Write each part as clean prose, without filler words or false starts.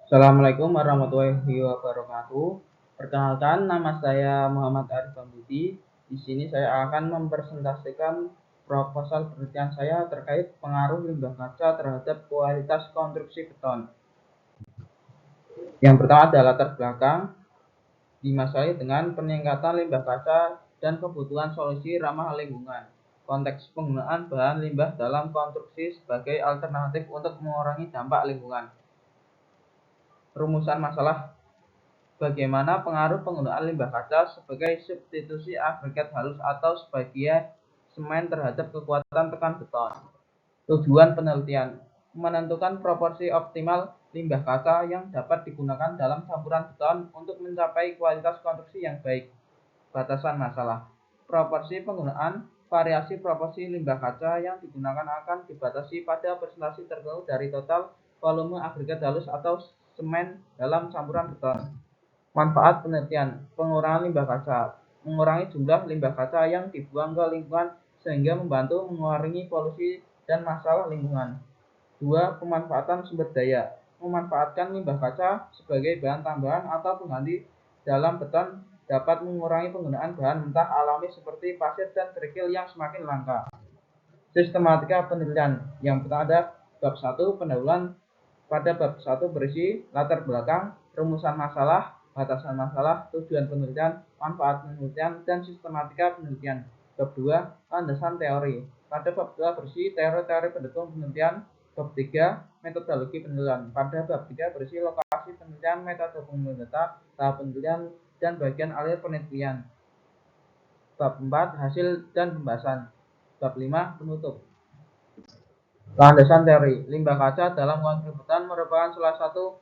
Assalamualaikum warahmatullahi wabarakatuh. Perkenalkan, nama saya Muhammad Arif Budi. Di sini saya akan mempresentasikan proposal penelitian saya terkait pengaruh limbah kaca terhadap kualitas konstruksi beton. Yang pertama adalah latar belakang, dimasalah dengan peningkatan limbah kaca dan kebutuhan solusi ramah lingkungan. Konteks penggunaan bahan limbah dalam konstruksi sebagai alternatif untuk mengurangi dampak lingkungan. Rumusan masalah: bagaimana pengaruh penggunaan limbah kaca sebagai substitusi agregat halus atau sebagai semen terhadap kekuatan tekan beton. Tujuan penelitian: menentukan proporsi optimal limbah kaca yang dapat digunakan dalam campuran beton untuk mencapai kualitas konstruksi yang baik. Batasan masalah: proporsi penggunaan. Variasi proporsi limbah kaca yang digunakan akan dibatasi pada presentasi tertentu dari total volume agregat halus atau semen dalam campuran beton. Manfaat penelitian: pengurangan limbah kaca, mengurangi jumlah limbah kaca yang dibuang ke lingkungan sehingga membantu mengurangi polusi dan masalah lingkungan. 2. Pemanfaatan sumber daya, memanfaatkan limbah kaca sebagai bahan tambahan atau pengganti dalam beton dapat mengurangi penggunaan bahan mentah alami seperti pasir dan kerikil yang semakin langka. Sistematika penelitian. Yang pertama ada bab 1, pendahuluan. Pada bab 1 berisi latar belakang, rumusan masalah, batasan masalah, tujuan penelitian, manfaat penelitian, dan sistematika penelitian. Bab 2, landasan teori. Pada bab 2 berisi teori-teori pendukung penelitian. Bab 3, metodologi penelitian. Pada bab 3 berisi lokasi penelitian, metode pengumpul data, tahap penelitian, dan bagian akhir penelitian. Bab 4, hasil dan pembahasan. Bab 5, penutup. Landasan teori. Limbah kaca dalam konstruksi beton merupakan salah satu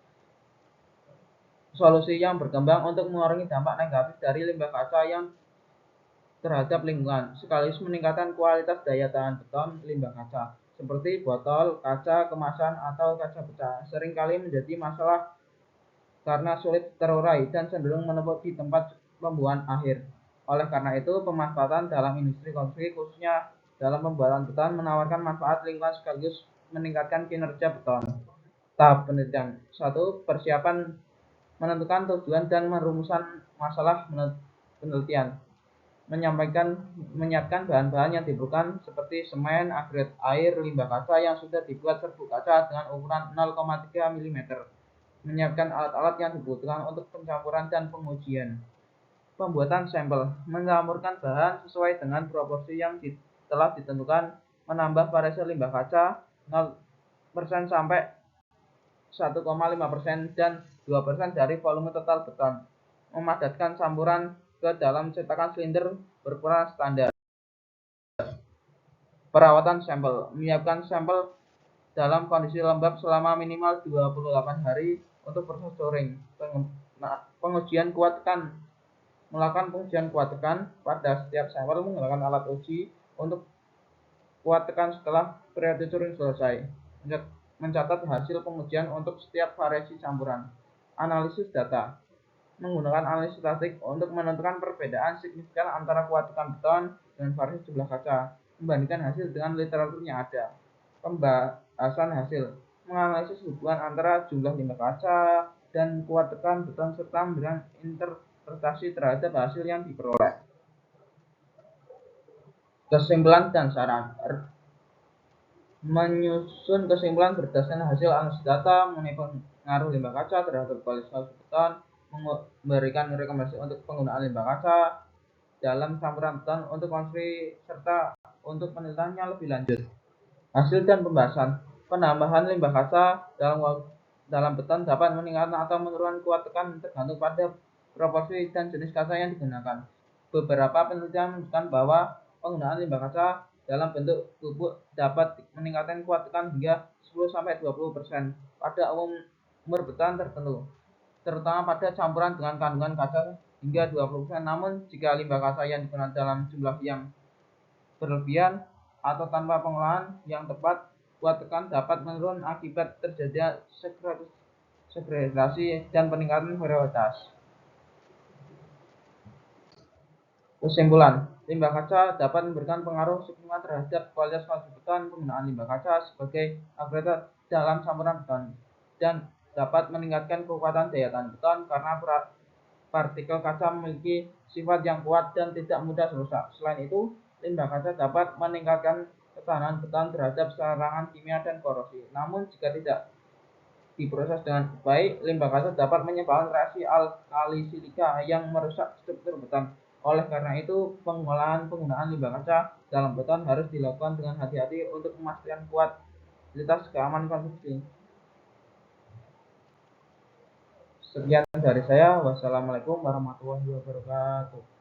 solusi yang berkembang untuk mengurangi dampak negatif dari limbah kaca yang terhadap lingkungan, sekaligus meningkatkan kualitas daya tahan beton limbah kaca, seperti botol, kaca kemasan, atau kaca pecah, seringkali menjadi masalah karena sulit terurai dan cenderung menumpuk di tempat pembuangan akhir. Oleh karena itu, pemanfaatan dalam industri konstruksi, khususnya dalam pembuatan beton, menawarkan manfaat lingkungan sekaligus meningkatkan kinerja beton. Tahap penelitian. 1. Persiapan menentukan tujuan dan merumuskan masalah penelitian. Menyiapkan bahan-bahan yang dibutuhkan seperti semen, agregat air, limbah kaca yang sudah dibuat serbuk kaca dengan ukuran 0,3 mm. Menyiapkan alat-alat yang dibutuhkan untuk pencampuran dan pengujian. Pembuatan sampel: mencampurkan bahan sesuai dengan proporsi yang telah ditentukan, menambah variasi limbah kaca 0% sampai 1,5% dan 2% dari volume total beton. Memadatkan campuran ke dalam cetakan silinder berukuran standar. Perawatan sampel: menyiapkan sampel dalam kondisi lembab selama minimal 28 hari untuk proses storing. Pengujian kuat tekan: melakukan pengujian kuat tekan pada setiap sampel menggunakan alat uji untuk kuat tekan setelah periode storing selesai. Mencatat hasil pengujian untuk setiap variasi campuran. Analisis data: menggunakan analisis statistik untuk menentukan perbedaan signifikan antara kuat tekan beton dan variasi jumlah kaca, membandingkan hasil dengan literatur yang ada. Pembahasan hasil: menganalisis hubungan antara jumlah limbah kaca dan kuat tekan beton serta memberikan interpretasi terhadap hasil yang diperoleh. Kesimpulan dan saran: menyusun kesimpulan berdasarkan hasil analisis data mengenai pengaruh limbah kaca terhadap kualitas beton, memberikan rekomendasi untuk penggunaan limbah kaca dalam campuran beton untuk konstruksi serta untuk penelitiannya lebih lanjut. Hasil dan pembahasan: penambahan limbah kaca dalam beton dapat meningkatkan atau menurunkan kuat tekan tergantung pada proporsi dan jenis kaca yang digunakan. Beberapa penelitian menunjukkan bahwa penggunaan limbah kaca dalam bentuk bubuk dapat meningkatkan kuat tekan hingga 10-20% pada umur beton tertentu, terutama pada campuran dengan kandungan kaca hingga 20%. Namun, jika limbah kaca yang digunakan dalam jumlah yang berlebihan atau tanpa pengolahan yang tepat, kuat tekan dapat menurun akibat terjadinya segregasi dan peningkatan varietas. Kesimpulan: limbah kaca dapat memberikan pengaruh signifikan terhadap kualitas konstruksi beton. Penggunaan limbah kaca sebagai agregat dalam campuran beton dan dapat meningkatkan kekuatan daya tahan beton karena partikel kaca memiliki sifat yang kuat dan tidak mudah rusak. Selain itu, limbah kaca dapat meningkatkan ketahanan beton terhadap serangan kimia dan korosi. Namun, jika tidak diproses dengan baik, limbah kaca dapat menyebabkan reaksi alkali silika yang merusak struktur beton. Oleh karena itu, penggunaan limbah kaca dalam beton harus dilakukan dengan hati-hati untuk memastikan kualitas keamanan konstruksi. Sekian dari saya. Wassalamualaikum warahmatullahi wabarakatuh.